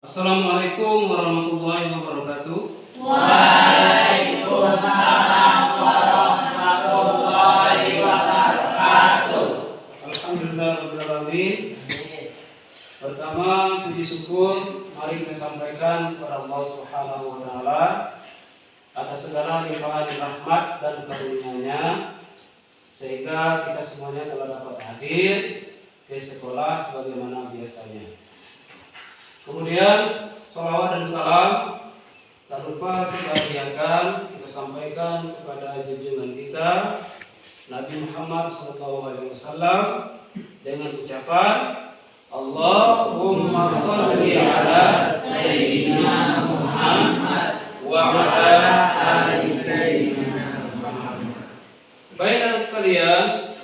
Assalamualaikum warahmatullahi wabarakatuh. Waalaikumsalam warahmatullahi wabarakatuh. Alhamdulillahirrahmanirrahim. Pertama, puji syukur mari kita sampaikan kepada Allah Subhanahu wa taala atas segala limpahan rahmat dan karunia-Nya sehingga kita semuanya telah dapat hadir ke sekolah sebagaimana biasanya. Kemudian salawat dan salam tak lupa kita hadiahkan, kita sampaikan kepada junjungan kita Nabi Muhammad SAW dengan ucapan Allahumma sholli ala Sayyidina Muhammad wa ala ali Sayyidina Muhammad. Baik anak sekalian,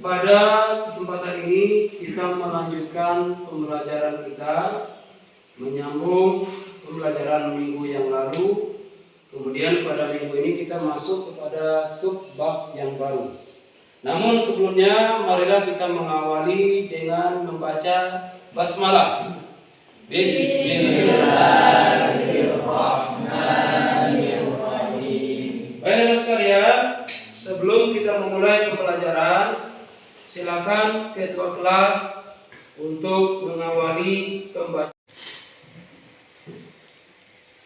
pada kesempatan ini kita melanjutkan pembelajaran kita menyambung pembelajaran minggu yang lalu. Kemudian pada minggu ini kita masuk kepada subbab yang baru. Namun sebelumnya marilah kita mengawali dengan membaca basmalah. Bismillahirrahmanirrahim. Baiklah sekalian, sebelum kita memulai pembelajaran, silakan ketua kelas untuk mengawali pembacaan.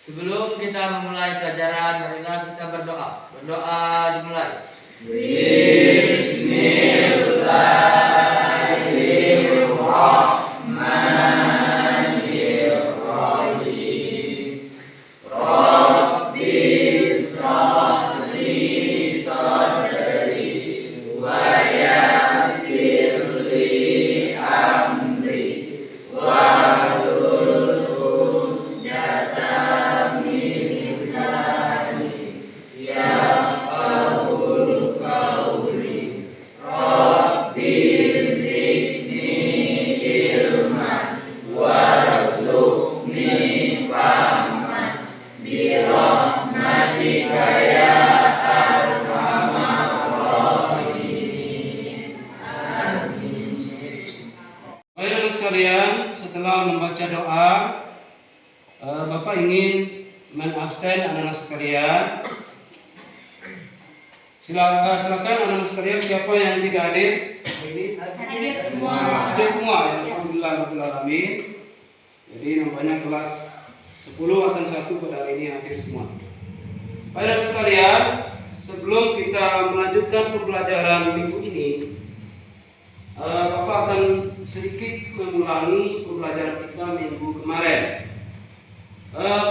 Sebelum kita memulai pelajaran, marilah kita berdoa. Berdoa dimulai. Bismillahirrahmanirrahim. Rabbi shrah li sadri wa yassir li amri wahlul 'uqdatam min lisani yafqahul qawli. Rabbi zidni ilman warzuqni fahman birahmatika ya arhamar rahimin. Amin. Baiklah sekalian, setelah membaca doa, Bapak ingin mengabsen anak-anak sekalian. Silakan anak-anak sekalian, siapa yang tidak hadir? Hadir semua. Hadir semua ya, alhamdulillah rabbil alamin. Jadi nampaknya kelas 10 akan 1 pada hari ini hadir semua. Baiklah sekalian, sebelum kita melanjutkan pembelajaran minggu ini, Bapak akan sedikit mengulangi pembelajaran kita minggu kemarin.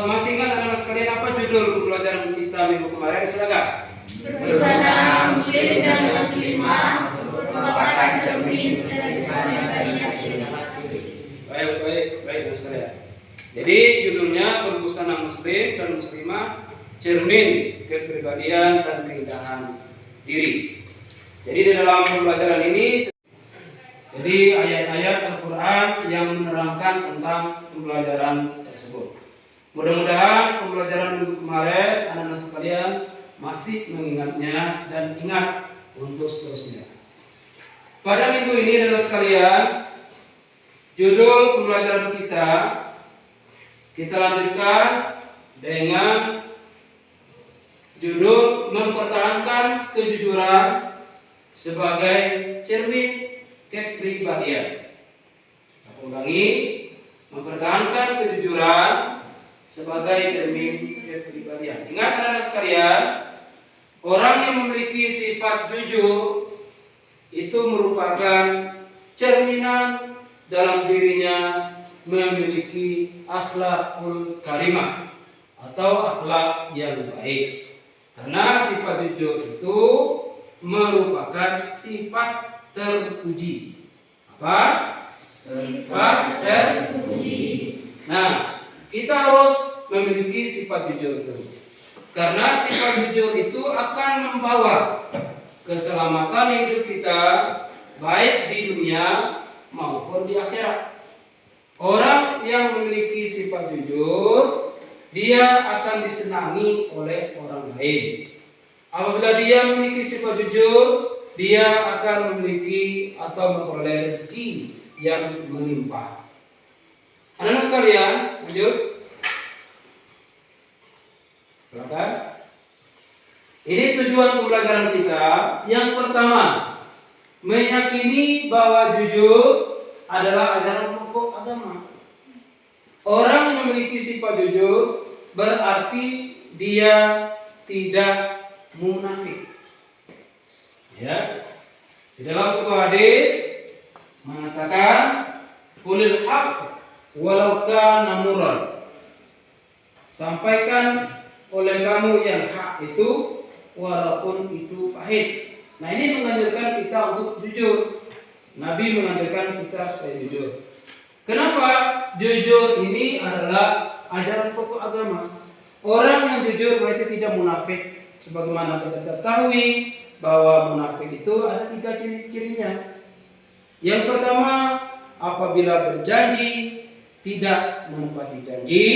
Masih ingat anak-anak sekalian apa judul pembelajaran kita minggu kemarin? Silakan. Berbusana muslim dan muslimah merupakan cermin daripada banyak hati. Baik sekalian. Jadi judulnya berbusana muslim dan muslimah cermin kepribadian dan keindahan diri. Jadi di dalam pembelajaran ini ayat-ayat Al-Quran yang menerangkan tentang pembelajaran tersebut. Mudah-mudahan pembelajaran minggu kemarin anak-anak sekalian masih mengingatnya dan ingat untuk seterusnya. Pada minggu ini anak-anak sekalian, judul pembelajaran kita lanjutkan dengan judul mempertahankan kejujuran sebagai cermin kepribadian. Saya ulangi, mempertahankan kejujuran sebagai cermin kepribadian. Ingat anak-anak sekalian, orang yang memiliki sifat jujur itu merupakan cerminan dalam dirinya memiliki akhlakul karimah atau akhlak yang baik. Karena sifat jujur itu merupakan sifat terpuji. Apa? Sifat terpuji. Nah, kita harus memiliki sifat jujur itu. Karena sifat jujur itu akan membawa keselamatan hidup kita baik di dunia maupun di akhirat. Orang yang memiliki sifat jujur, dia akan disenangi oleh orang lain. Apabila dia memiliki sifat jujur, dia akan memiliki atau memperoleh rezeki yang melimpah. Anak-anak sekalian, sujud? Silakan. Ini tujuan pembelajaran kita. Yang pertama, meyakini bahwa jujur adalah ajaran pokok agama. Orang yang memiliki sifat jujur berarti dia tidak munafik. Ya. Di dalam sebuah hadis mengatakan qulil haqq walau kana murran. Sampaikan oleh kamu yang hak itu walaupun itu pahit. Nah, ini menganjurkan kita untuk jujur. Nabi menganjurkan kita supaya jujur. Kenapa? Jujur ini adalah ajaran pokok agama. Orang yang jujur berarti tidak munafik. Sebagaimana kita ketahui bahwa munafik itu ada 3 ciri-cirinya. Yang pertama, apabila berjanji tidak menepati janji.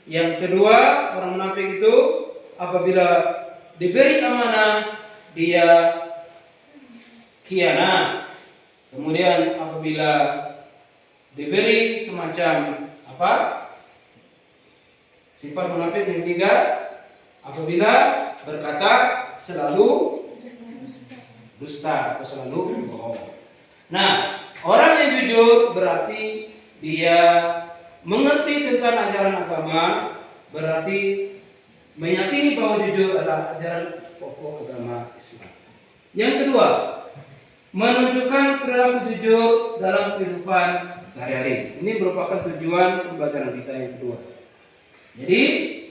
Yang kedua, orang munafik itu apabila diberi amanah dia khianat. Kemudian apabila diberi semacam apa? Sifat munafik yang ketiga, apabila berkata selalu dusta atau selalu bohong. Nah, orang yang jujur berarti dia mengerti tentang ajaran agama, berarti meyakini bahwa jujur adalah ajaran pokok agama Islam. Yang kedua, menunjukkan perilaku jujur dalam kehidupan sehari-hari. Ini merupakan tujuan pembelajaran kita yang kedua. Jadi,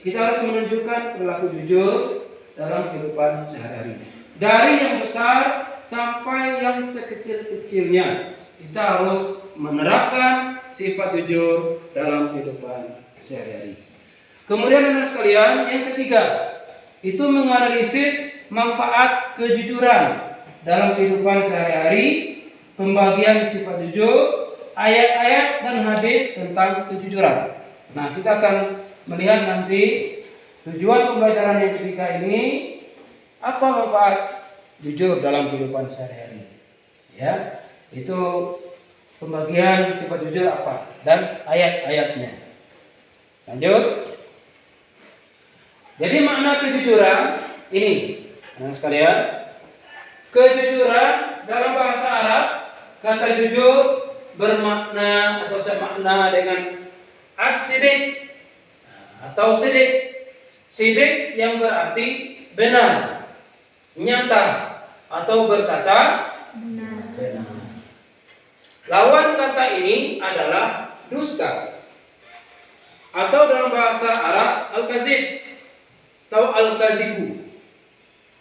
kita harus menunjukkan perilaku jujur dalam kehidupan sehari-hari. Dari yang besar sampai yang sekecil-kecilnya, kita harus menerapkan sifat jujur dalam kehidupan sehari-hari. Kemudian anak sekalian, yang ketiga, itu menganalisis manfaat kejujuran dalam kehidupan sehari-hari, pembagian sifat jujur, ayat-ayat dan hadis tentang kejujuran. Nah, kita akan melihat nanti tujuan pembelajaran yang ketiga ini, apa manfaat jujur dalam kehidupan sehari-hari. Ya, itu pembagian sifat jujur apa dan ayat-ayatnya. Lanjut. Jadi makna kejujuran ini, anak sekalian, kejujuran dalam bahasa Arab, kata jujur bermakna atau semakna dengan as-sidik atau sidik. Sidik yang berarti benar, nyata atau berkata benar. Lawan kata ini adalah dusta atau dalam bahasa Arab al-kazib atau al-kazibu.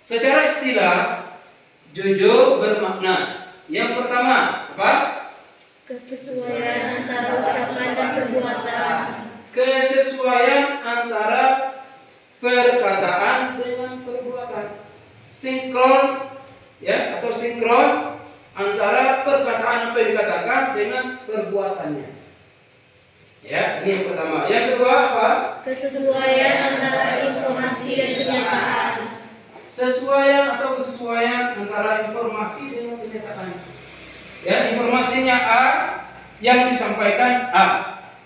Secara istilah jujur bermakna yang pertama apa? Kesesuaian antara ucapan dan perbuatan. Kesesuaian antara perkataan dengan perbuatan. Sinkron ya atau sinkron antara perkataan apa yang dikatakan dengan perbuatannya. Ya, ini yang pertama. Yang kedua apa? Kesesuaian antara informasi dan kenyataan. Sesuaian atau kesesuaian antara informasi dengan kenyataan. Ya, informasinya A, yang disampaikan A.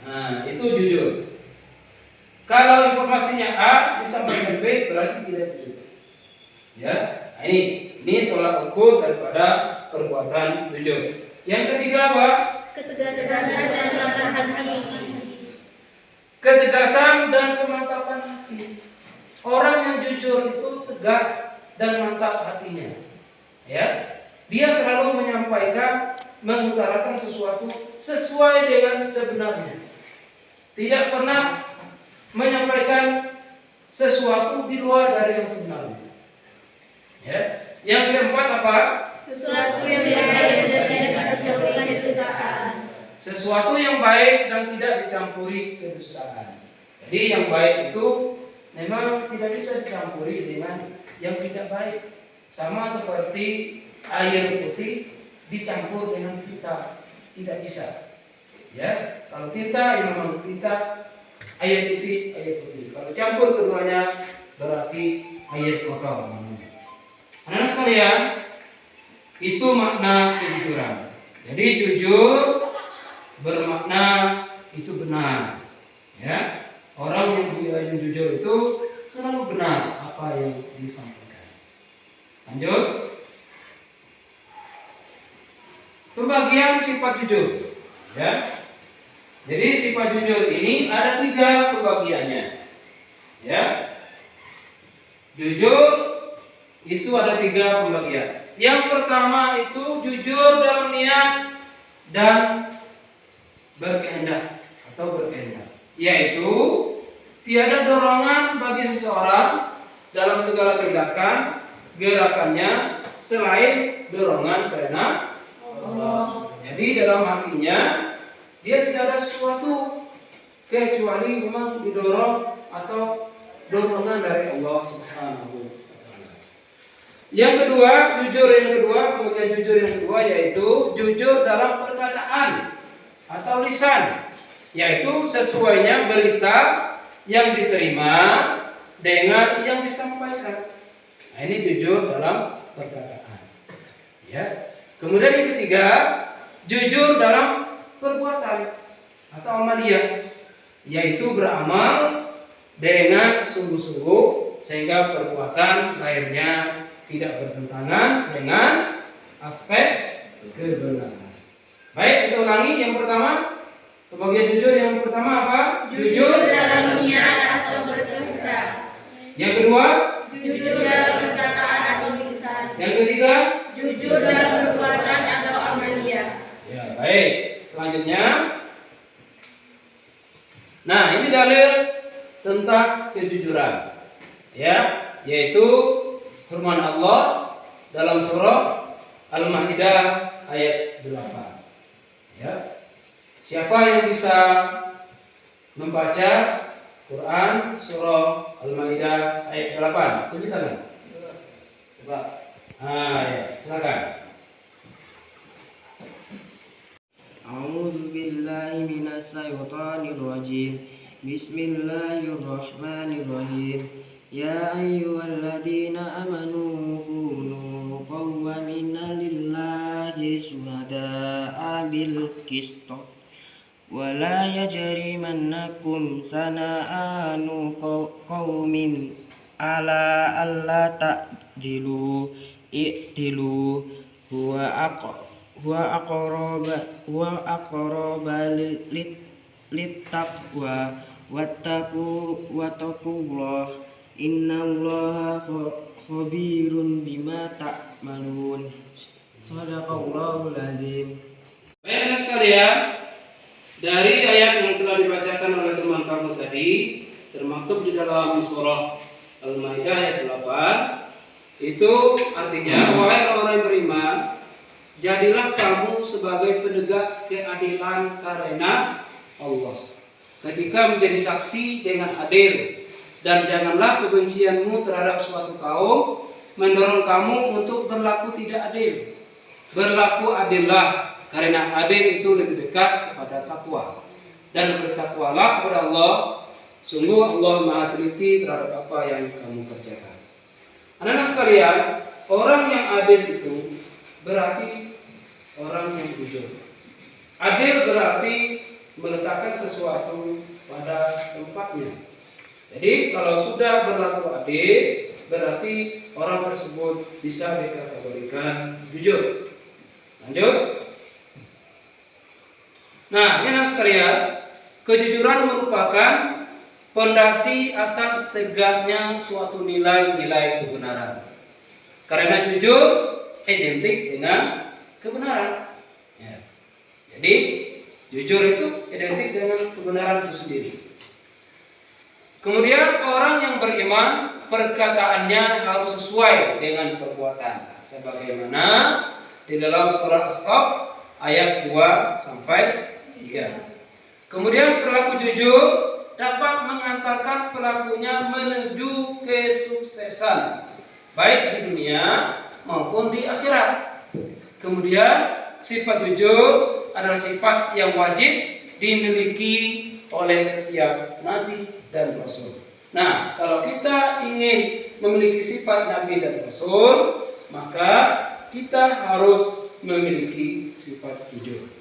Nah, itu jujur. Kalau informasinya A disampaikan B berarti tidak jujur. Ya, nah ini tolak ukur daripada perbuatan jujur. Yang ketiga apa? Ketegasan dan kemantapan hati. Ketegasan dan kemantapan hati. Orang yang jujur itu tegas dan mantap hatinya. Ya, dia selalu menyampaikan, mengutarakan sesuatu sesuai dengan sebenarnya. Tidak pernah menyampaikan sesuatu di luar dari yang sebenarnya. Ya. Yang keempat apa? Sesuatu yang baik dan tidak dicampuri kedustaan. Sesuatu yang baik dan tidak dicampuri kedustaan. Jadi yang baik itu memang tidak bisa dicampuri dengan yang tidak baik. Sama seperti air putih dicampur dengan tinta, tidak bisa. Ya, kalau tinta ya memang tinta, air putih air putih. Kalau campur keduanya berarti air kotor. Anak sekalian, itu makna kejujuran. Jadi jujur bermakna itu benar. Ya, orang yang jujur itu selalu benar apa yang disampaikan. Lanjut. Pembagian sifat jujur. Ya. Jadi sifat jujur ini ada 3 pembagiannya. Ya. Jujur itu ada 3 pembagian. Yang pertama itu jujur dalam niat dan berkehendak atau berkehendak, yaitu tiada dorongan bagi seseorang dalam segala tindakan gerakannya selain dorongan karena Allah. Jadi dalam hatinya dia tidak ada sesuatu kecuali memang didorong atau dorongan dari Allah Subhanahu wa taala. Yang kedua, pembagian jujur yang kedua yaitu jujur dalam perkataan atau lisan, yaitu sesuainya berita yang diterima dengan yang disampaikan. Nah, ini jujur dalam perkataan. Ya. Kemudian yang ketiga, jujur dalam perbuatan atau amaliyah, yaitu beramal dengan sungguh-sungguh sehingga perbuatan lahirnya tidak bertentangan dengan aspek kebenaran. Baik, kita ulangi. Yang pertama, pembagian jujur yang pertama apa? Jujur dalam niat atau berkehendak. Yang kedua, Jujur dalam perkataan atau lisan. yang ketiga, Jujur dalam perbuatan atau amaliyah. ya, baik. Selanjutnya, nah ini dalil tentang kejujuran, ya, yaitu firman Allah dalam surah Al-Maidah ayat 8. Ya. Siapa yang bisa membaca Quran surah Al-Maidah ayat 8? Tunjuk tangan. Coba. Ya, silakan. A'udzu billahi minasyaitonir rajim. Bismillahirrahmanirrahim. Ya ayyuhalladzina amanu kunu qawwamina lillahi syuhada'a bil qist. Wa la yajrimannakum sana'anu qaumin ala alla ta'dilu i'dilu huwa aqraba littaqwa wattaqullah innallaha khabirun bima ta'malun. Shadaqallahul adzim. Baik sekalian, dari ayat yang telah dibacakan oleh teman kamu tadi, termaktub di dalam surah Al-Maidah ayat 8, itu artinya, wahai orang yang beriman, jadilah kamu sebagai penegak keadilan karena Allah ketika menjadi saksi dengan adil, dan janganlah kebencianmu terhadap suatu kaum mendorong kamu untuk berlaku tidak adil. Berlaku adillah, karena adil itu lebih dekat kepada takwa, dan bertakwalah kepada Allah. Sungguh Allah Maha teliti terhadap apa yang kamu kerjakan. Anak-anak sekalian, orang yang adil itu berarti orang yang jujur. Adil berarti meletakkan sesuatu pada tempatnya. Jadi kalau sudah berlaku adil, berarti orang tersebut bisa dikategorikan jujur. Lanjut. Nah, anak sekalian, kejujuran merupakan fondasi atas tegaknya suatu nilai-nilai kebenaran. Karena jujur identik dengan kebenaran. Ya. Jadi jujur itu identik dengan kebenaran itu sendiri. Kemudian orang yang beriman, perkataannya harus sesuai dengan perbuatan, sebagaimana di dalam surah As-Saff ayat 2 sampai 3. Kemudian perilaku jujur dapat mengantarkan pelakunya menuju kesuksesan, baik di dunia maupun di akhirat. Kemudian sifat jujur adalah sifat yang wajib dimiliki oleh setiap nabi dan rasul. Nah, kalau kita ingin memiliki sifat nabi dan rasul, maka kita harus memiliki sifat jujur.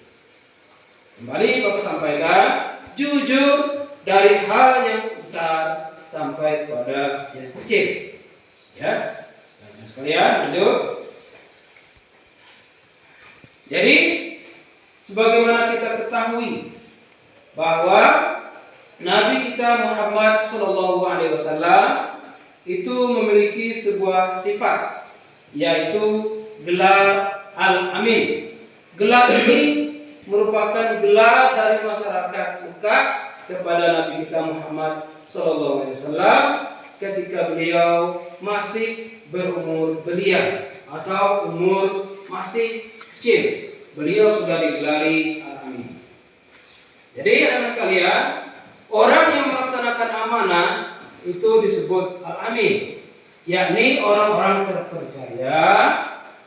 Kembali Bapak sampaikan, jujur dari hal yang besar sampai pada yang kecil. Ya, nah, sekalian, lanjut. Jadi, sebagaimana kita ketahui bahwa Nabi kita Muhammad Shallallahu Alaihi Wasallam itu memiliki sebuah sifat, yaitu gelar Al-Amin. Gelar ini merupakan gelar dari masyarakat Mekah kepada Nabi kita Muhammad Sallallahu Alaihi Wasallam ketika beliau masih berumur belia atau umur masih kecil. Beliau sudah digelari Al-Amin. Jadi anak sekalian, orang yang melaksanakan amanah itu disebut Al-Amin, yakni orang-orang terpercaya,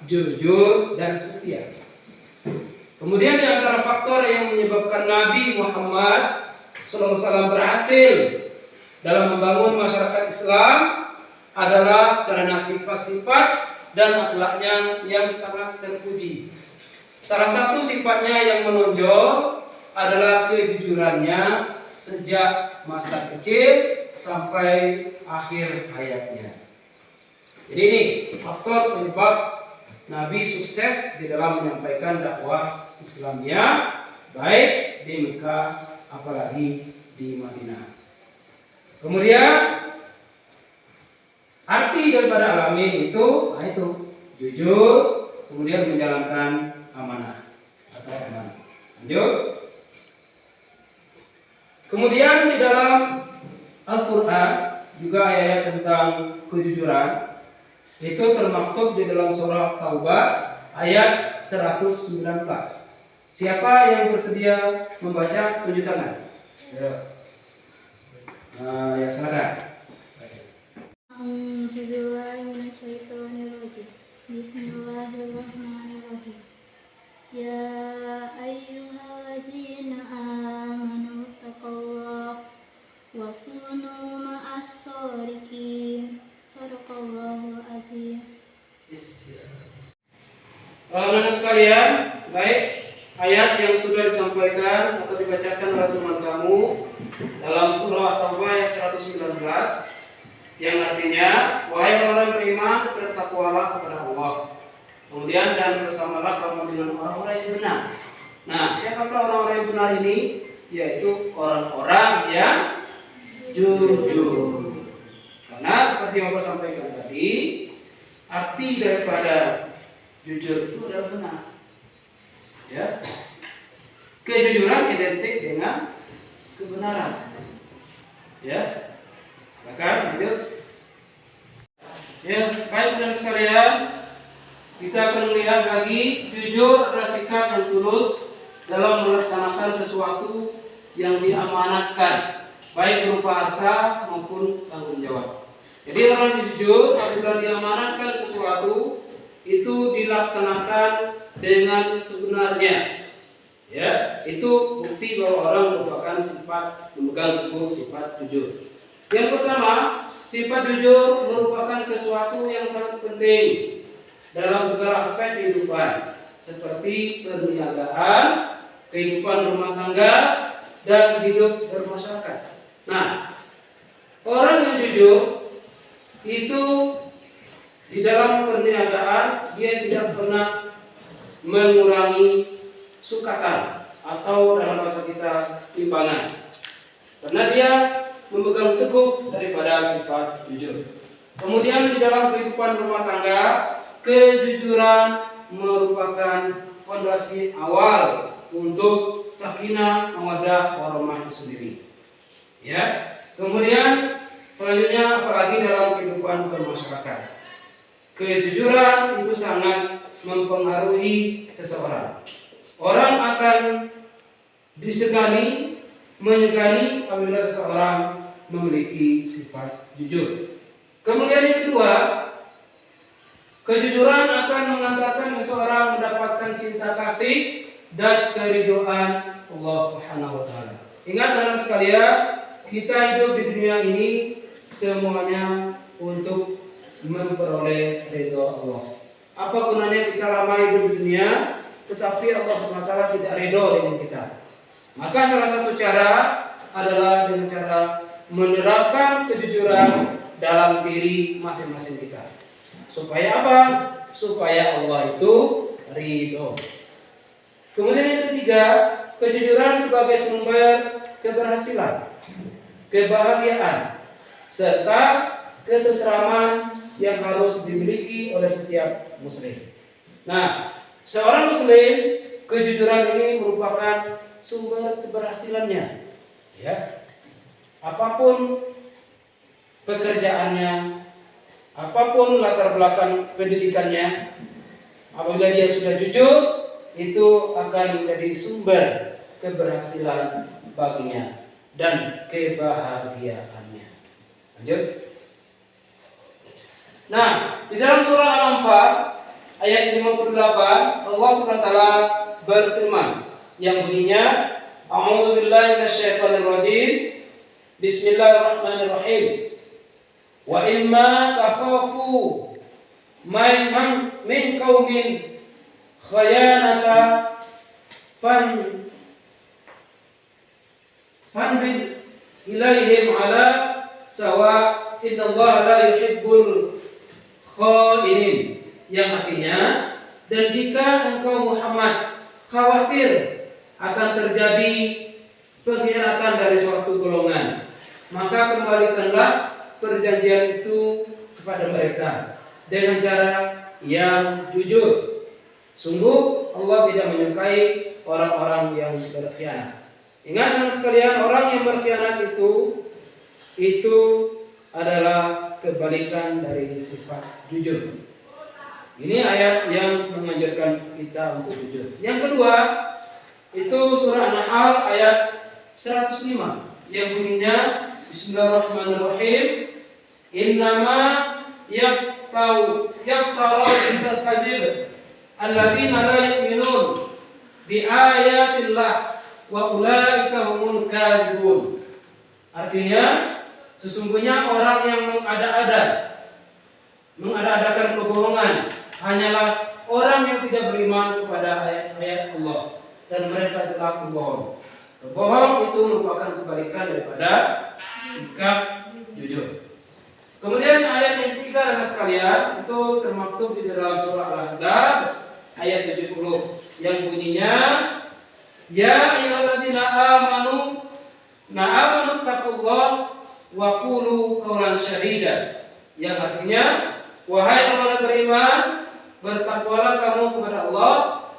jujur dan setia. Kemudian di antara faktor yang menyebabkan Nabi Muhammad SAW berhasil dalam membangun masyarakat Islam adalah karena sifat-sifat dan akhlaknya yang sangat terpuji. Salah satu sifatnya yang menonjol adalah kejujurannya sejak masa kecil sampai akhir hayatnya. Jadi ini faktor penyebab Nabi sukses di dalam menyampaikan dakwah Islamnya, baik di Mekah apalagi di Madinah. Kemudian arti daripada Al-Amin itu jujur, kemudian menjalankan amanah atau amanah. Lanjut. Kemudian di dalam Al-Quran juga ayat tentang kejujuran itu termaktub di dalam surah Taubah ayat 119. Siapa yang bersedia membaca, tunjuk tangan. Ya silakan. Bismillahirrahmanirrahim. Ya ayyuhallazina amanu taqullaha wa kunu ma'as shodiqin. Shadaqallahul azim. Anak sekalian, baik, ayat yang sudah disampaikan atau dibacakan oleh teman kamu dalam surah Taubah ayat 119 yang artinya, wahai orang beriman, bertakwalah kepada Allah. Kemudian dan bersamalah kamu dengan orang-orang yang benar. Nah, siapakah orang-orang yang benar ini? Yaitu orang-orang yang jujur. Karena seperti yang saya sampaikan tadi, arti daripada jujur itu adalah benar. Ya, kejujuran identik dengan kebenaran. Ya, silakan lanjut. Ya, baik saudara sekalian, kita akan melihat lagi jujur adalah sikap yang tulus dalam melaksanakan sesuatu yang diamanatkan, baik berupa harta maupun tanggung jawab. Jadi orang yang jujur apabila diamanatkan sesuatu itu dilaksanakan dengan sebenarnya. Ya, itu bukti bahwa orang merupakan sifat memegang teguh sifat jujur. Yang pertama, sifat jujur merupakan sesuatu yang sangat penting dalam segala aspek kehidupan, seperti perniagaan, kehidupan rumah tangga, dan hidup bermasyarakat. Nah, orang yang jujur itu di dalam perniagaan dia tidak pernah mengurangi sukatan atau dalam bahasa kita timbangan, karena dia memegang teguh daripada sifat jujur. Kemudian di dalam kehidupan rumah tangga, kejujuran merupakan fondasi awal untuk sakinah mawaddah warahmah itu sendiri. Ya. Kemudian selanjutnya apalagi dalam kehidupan bermasyarakat, kejujuran itu sangat mempengaruhi seseorang. Orang akan disegani, menyegani apabila seseorang memiliki sifat jujur. Kemudian yang kedua, kejujuran akan mengantarkan seseorang mendapatkan cinta kasih dan keridhaan Allah Subhanahu wa taala. Ingat teman-teman sekalian, kita hidup di dunia ini semuanya untuk memperoleh ridha Allah. Apa gunanya kita lama hidup di dunia tetapi Allah Subhanahu wa taala tidak ridha dengan kita? Maka salah satu cara adalah dengan cara menerapkan kejujuran dalam diri masing-masing kita. Supaya apa? Supaya Allah itu ridho. Kemudian yang ketiga, kejujuran sebagai sumber keberhasilan, kebahagiaan, serta ketenteraman yang harus dimiliki oleh setiap muslim. Nah, seorang muslim, kejujuran ini merupakan sumber keberhasilannya. Ya, apapun pekerjaannya, apapun latar belakang pendidikannya, apabila dia sudah jujur, itu akan menjadi sumber keberhasilan baginya dan kebahagiaannya. Lanjut. Nah, di dalam surah Al-Anfal ayat 58 Allah SWT berfirman yang bunyinya, A'udzu billahi minasyaitonir rajim. Bismillahirrahmanirrahim. Wa imma takhafu min qaumin khayanata fanbid ilaihim ala sawa innallaha la yuhibbul khainin. Yang artinya, dan jika engkau Muhammad khawatir akan terjadi pengkhianatan dari suatu golongan, maka kembalikanlah perjanjian itu kepada mereka dengan cara yang jujur. Sungguh Allah tidak menyukai orang-orang yang berkhianat. Ingat teman sekalian, orang yang berkhianat itu adalah kebalikan dari sifat jujur. Ini ayat yang mengajarkan kita untuk jujur. Yang kedua, itu surah An-Nahl ayat 105 yang bunyinya, Bismillahirrahmanirrahim. Innama yaftaru bil kadzib alladzina la yu'minun bi ayatillah wa ulaika humul kadzibun. Artinya, sesungguhnya orang yang mengada-adakan kebohongan hanyalah orang yang tidak beriman kepada ayat-ayat Allah, dan mereka telah berbohong. Berbohong itu merupakan kebalikan daripada sikap jujur. Kemudian ayat yang ketiga adalah sekalian, itu termaktub di dalam surah Al-Ahzab ayat 70 yang bunyinya, Ya ayyuhalladzina amanu taqullah wa qulu qawlan syadida. Yang artinya, wahai orang beriman, bertakwalah kamu kepada Allah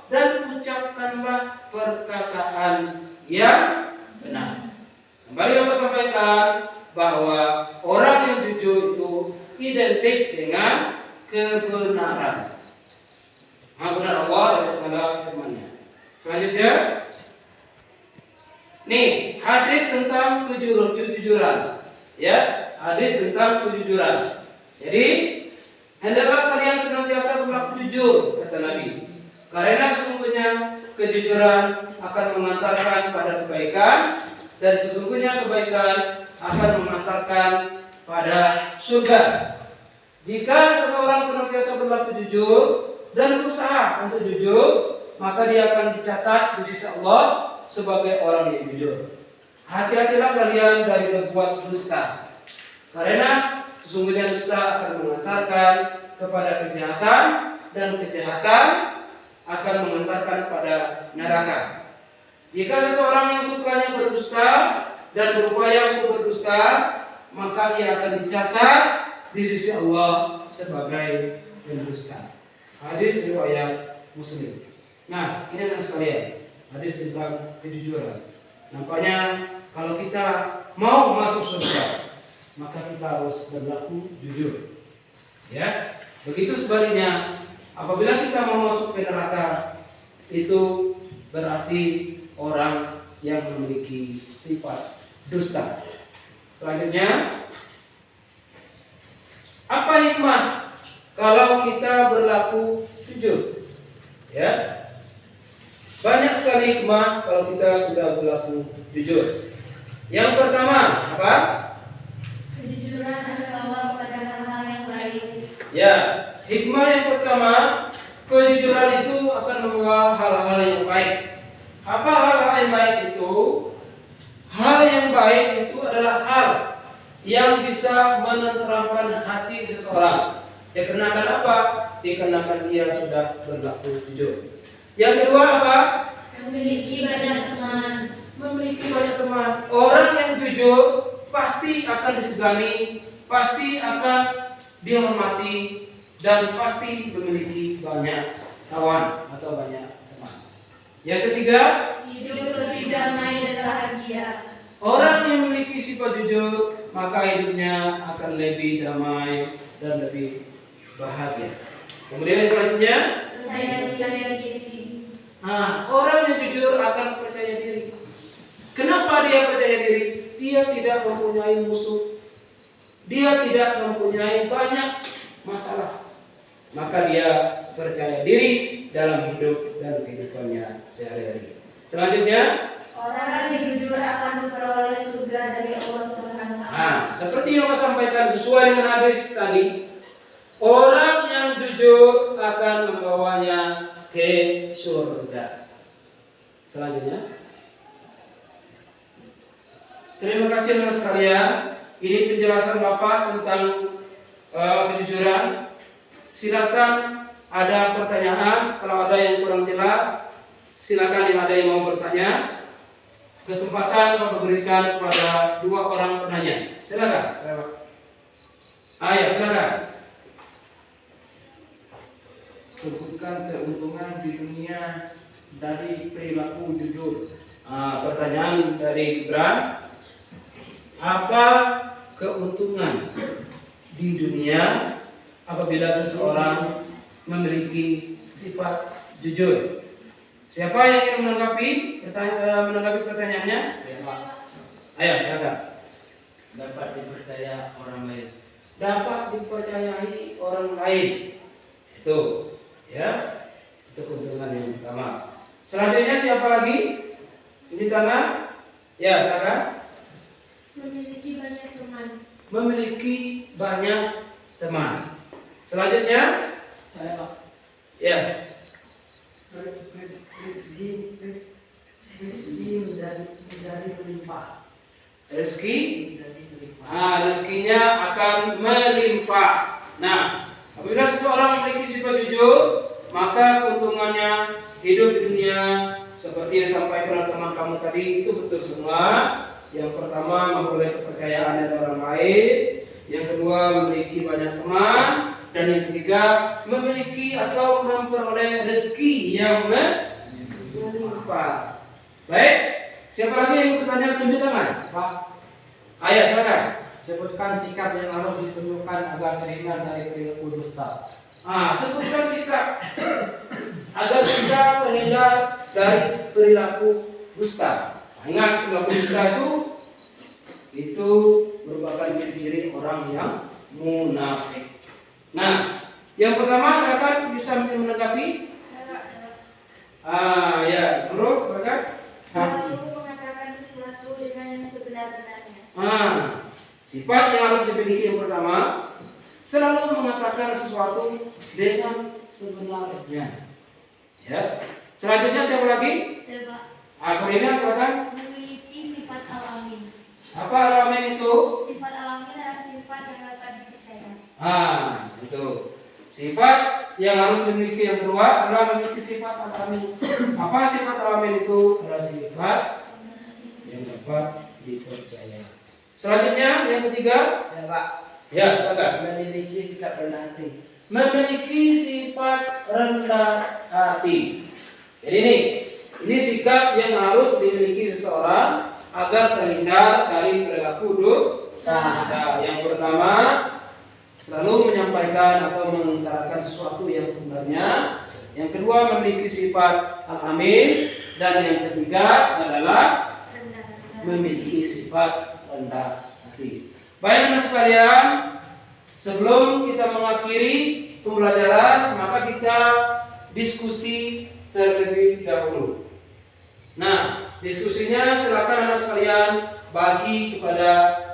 dan ucapkanlah perkataan yang benar. Kembali Allah sampaikan bahwa orang yang jujur itu identik dengan kebenaran. Benar Allah dari segala firman-Nya. Selanjutnya, nih hadis tentang kejujuran. Ya, hadis tentang kejujuran. Jadi, hendaklah kalian senantiasa berlaku jujur, kata Nabi. Karena sesungguhnya kejujuran akan mengantarkan pada kebaikan, dan sesungguhnya kebaikan akan mengantarkan pada surga. Jika seseorang senantiasa berlaku jujur dan berusaha untuk jujur, maka dia akan dicatat di sisi Allah sebagai orang yang jujur. Hati-hatilah kalian dari berbuat dusta, karena sesungguhnya dusta akan mengantarkan kepada kejahatan, dan kejahatan akan mengantarkan pada neraka. Jika seseorang yang sukanya berdusta dan berupaya untuk berdusta, maka ia akan dicatat di sisi Allah sebagai pendusta. Hadis riwayat Muslim. Nah, ini adalah sekalian hadis tentang kejujuran. Nampaknya kalau kita mau masuk surga, maka kita harus berlaku jujur. Ya, begitu sebaliknya, apabila kita mau masuk ke neraka, itu berarti orang yang memiliki sifat dusta. Selanjutnya, apa hikmah kalau kita berlaku jujur? Ya, banyak sekali hikmah kalau kita sudah berlaku jujur. Yang pertama, apa? Kejujuran adalah Allah pada hal-hal yang baik. Ya, hikmah yang pertama, kejujuran itu akan membawa hal-hal yang baik. Apa hal-hal yang baik itu? Hal yang baik itu adalah hal yang bisa menenteramkan hati seseorang. Dikarenakan apa? Dikarenakan dia sudah berlaku jujur. Yang kedua apa? Memiliki banyak teman. Memiliki banyak teman. Orang yang jujur pasti akan disegani, pasti akan dihormati, dan pasti memiliki banyak kawan atau banyak teman. Yang ketiga, Hidup lebih damai dan bahagia. orang yang memiliki sifat jujur maka hidupnya akan lebih damai dan lebih bahagia. Kemudian yang selanjutnya, Percaya diri. orang yang jujur akan percaya diri. Kenapa dia percaya diri? Dia tidak mempunyai musuh. Dia tidak mempunyai banyak masalah. Maka dia percaya diri dalam hidup dan kehidupannya sehari-hari. Selanjutnya, Orang yang jujur akan memperoleh surga dari Allah Subhanahu wa Ta'ala. seperti yang saya sampaikan sesuai dengan hadis tadi, orang yang jujur akan membawanya ke surga. Selanjutnya, terima kasih teman sekalian. Ini penjelasan Bapak tentang kejujuran. Silakan ada pertanyaan. Kalau ada yang kurang jelas, silakan yang ada yang mau bertanya. Kesempatan Bapak berikan kepada 2 orang penanya. Silakan. Ya, silakan. Sebutkan keuntungan di dunia dari perilaku jujur. Pertanyaan dari Gibran. Apa keuntungan di dunia apabila seseorang memiliki sifat jujur? Siapa yang ingin menanggapi pertanyaannya? Ya, Pak. Ayo, silakan. Dapat dipercaya orang lain. Dapat dipercayai orang lain. Itu, ya. Itu keuntungan yang pertama. Selanjutnya siapa lagi? Ini tangan. Ya, silakan. Memiliki banyak teman. Memiliki banyak teman. Selanjutnya, Saya, Pak. ya. Rezeki menjadi melimpah. Rezeki, Menjadi melimpah. rezekinya akan melimpah. Nah, apabila seseorang memiliki sifat jujur, maka keuntungannya hidup di dunia seperti yang disampaikan oleh teman kamu tadi itu betul semua. Yang pertama, memperoleh kepercayaan dari orang lain. Yang kedua, memiliki banyak teman. Dan yang ketiga, memiliki atau memperoleh rezeki yang melimpah. Baik, siapa lagi yang bertanya? Tunjuk tangan. Pak, Ayo, silakan. sebutkan sikap yang harus ditunjukkan agar terhindar dari perilaku dusta. Sebutkan sikap agar kita terhindar dari perilaku dusta. Ingat, perilaku dusta itu merupakan ciri-ciri orang yang munafik. Nah, yang pertama silakan bisa menanggapi. Ya, terus silakan. Selalu mengatakan sesuatu dengan yang sebenar-benarnya. Sifat yang harus dimiliki yang pertama, selalu mengatakan sesuatu dengan sebenarnya. Ya. Selanjutnya siapa lagi? Coba. Korina, silakan. Memiliki sifat alami. Apa alamin itu? Sifat alami adalah sifat yang dapat dipercaya. Itu. Sifat yang harus dimiliki yang kedua adalah memiliki sifat alami. Apa sifat alami itu? Adalah sifat yang dapat dipercaya. Selanjutnya yang ketiga, Saya, Pak. ya silakan. Memiliki sikap rendah hati. Memiliki sifat rendah hati. Jadi ini sikap yang harus dimiliki seseorang agar terhindar dari perilaku dusta. Yang pertama, selalu menyampaikan atau mengutarakan sesuatu yang sebenarnya. Yang kedua, memiliki sifat al-amin. Dan yang ketiga adalah memiliki sifat rendah hati. Baik teman sekalian, sebelum kita mengakhiri pembelajaran, maka kita diskusi terlebih dahulu. Nah, diskusinya silakan anak sekalian bagi kepada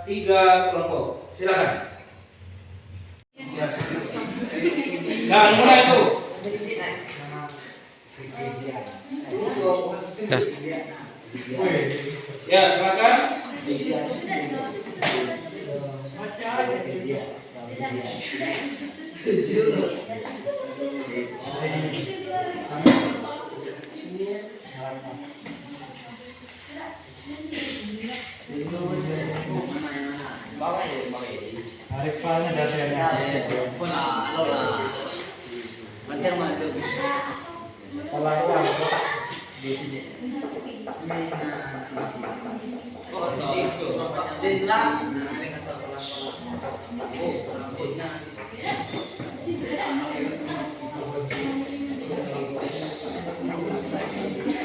3 kelompok. Silakan. Nah, mulai itu. Ya, silakan.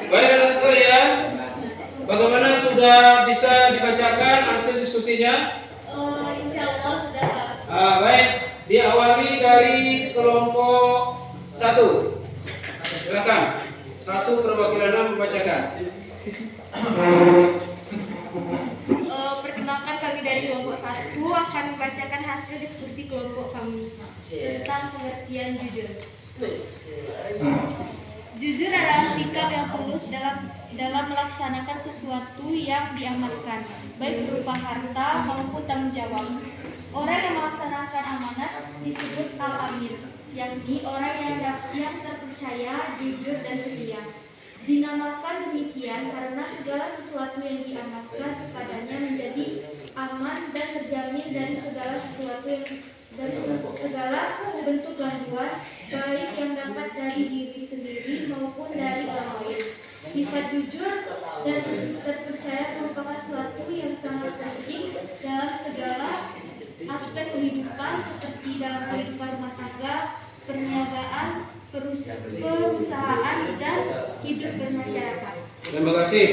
Baik anak sekalian, bagaimana sudah bisa dibacakan hasil diskusinya? Insya Allah sudah. Baik, diawali dari kelompok 1. Silakan, 1 perwakilan membacakan. Perkenalkan, kami dari kelompok 1 akan membacakan hasil diskusi kelompok kami tentang pengertian jujur. Jujur adalah sikap yang tulus dalam melaksanakan sesuatu yang diamanatkan, baik berupa harta maupun tanggung jawab. Orang yang melaksanakan amanat disebut al-amin, yakni orang yang terpercaya, jujur dan setia. Dinamakan demikian karena segala sesuatu yang diamanatkan kepadanya menjadi aman dan terjamin dari segala bentuk gangguan, baik yang dapat dari diri sendiri maupun dari orang lain. Sifat jujur dan terpercaya merupakan sesuatu yang sangat penting dalam segala aspek kehidupan, seperti dalam kehidupan rumah tangga, perniagaan, perusahaan, dan hidup bermasyarakat. Terima kasih.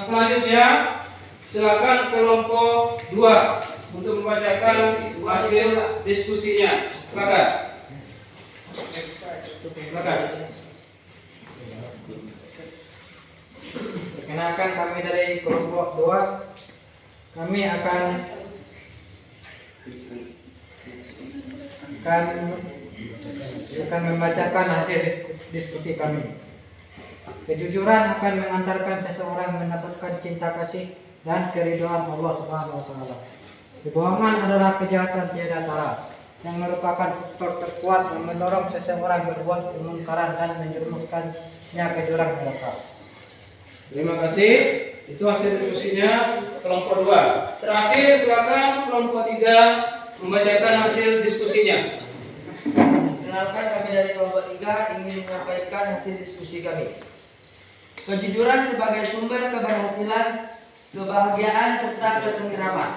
Selanjutnya, silakan kelompok 2 untuk membacakan hasil diskusinya. Silakan. Perkenalkan, kami dari kelompok 2. Kami akan membacakan hasil diskusi kami. Kejujuran akan mengantarkan seseorang mendapatkan cinta kasih dan keridhaan Allah Subhanahu wa taala. Kebohongan adalah kejahatan tiada tara yang merupakan faktor terkuat yang mendorong seseorang berbuat kemungkaran dan menjerumuskannya ke jurang neraka. Terima kasih. Itu hasil diskusinya kelompok 2. Terakhir, silakan kelompok 3 membacakan hasil diskusinya. Perkenalkan, kami dari kelompok 3 ingin menyampaikan hasil diskusi kami. Kejujuran sebagai sumber keberhasilan, kebahagiaan, serta ketentraman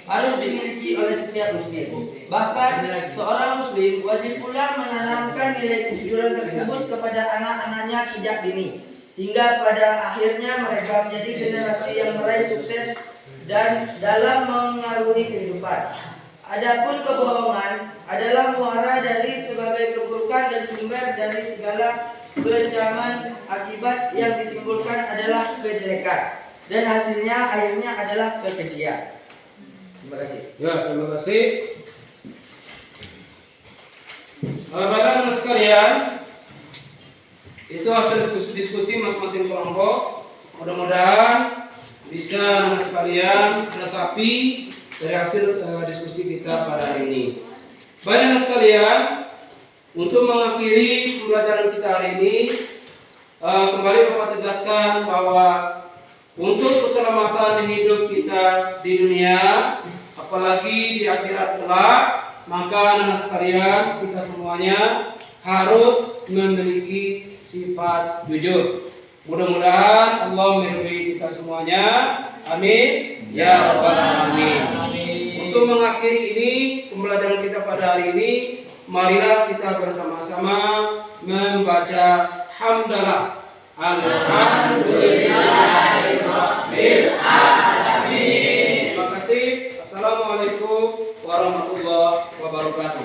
harus dimiliki oleh setiap muslim. Bahkan seorang muslim wajib pula menanamkan nilai kejujuran tersebut kepada anak-anaknya sejak dini, hingga pada akhirnya mereka menjadi generasi yang meraih sukses dan dalam mengaruhi kehidupan. Adapun kebohongan adalah muara dari sebagai keburukan dan sumber dari segala kecaman. Akibat yang ditimbulkan adalah kejelekan dan hasilnya akhirnya adalah kekejian. Terima kasih. Ya, terima kasih. Bapak-bapak sekalian, itu hasil diskusi masing-masing kelompok. Mudah-mudahan bisa anak sekalian resapi dari hasil diskusi kita pada hari ini. Baik anak sekalian, untuk mengakhiri pembelajaran kita hari ini, kembali Bapak tegaskan bahwa untuk keselamatan hidup kita di dunia, apalagi di akhirat kelak, maka anak sekalian, kita semuanya harus memiliki sifat jujur. Mudah-mudahan Allah meridhai kita semuanya. Amin ya rabbal alamin. Untuk mengakhiri ini pembelajaran kita pada hari ini, marilah kita bersama-sama membaca hamdalah. Alhamdulillahirabbil alamin. Terima kasih. Assalamualaikum warahmatullahi wabarakatuh.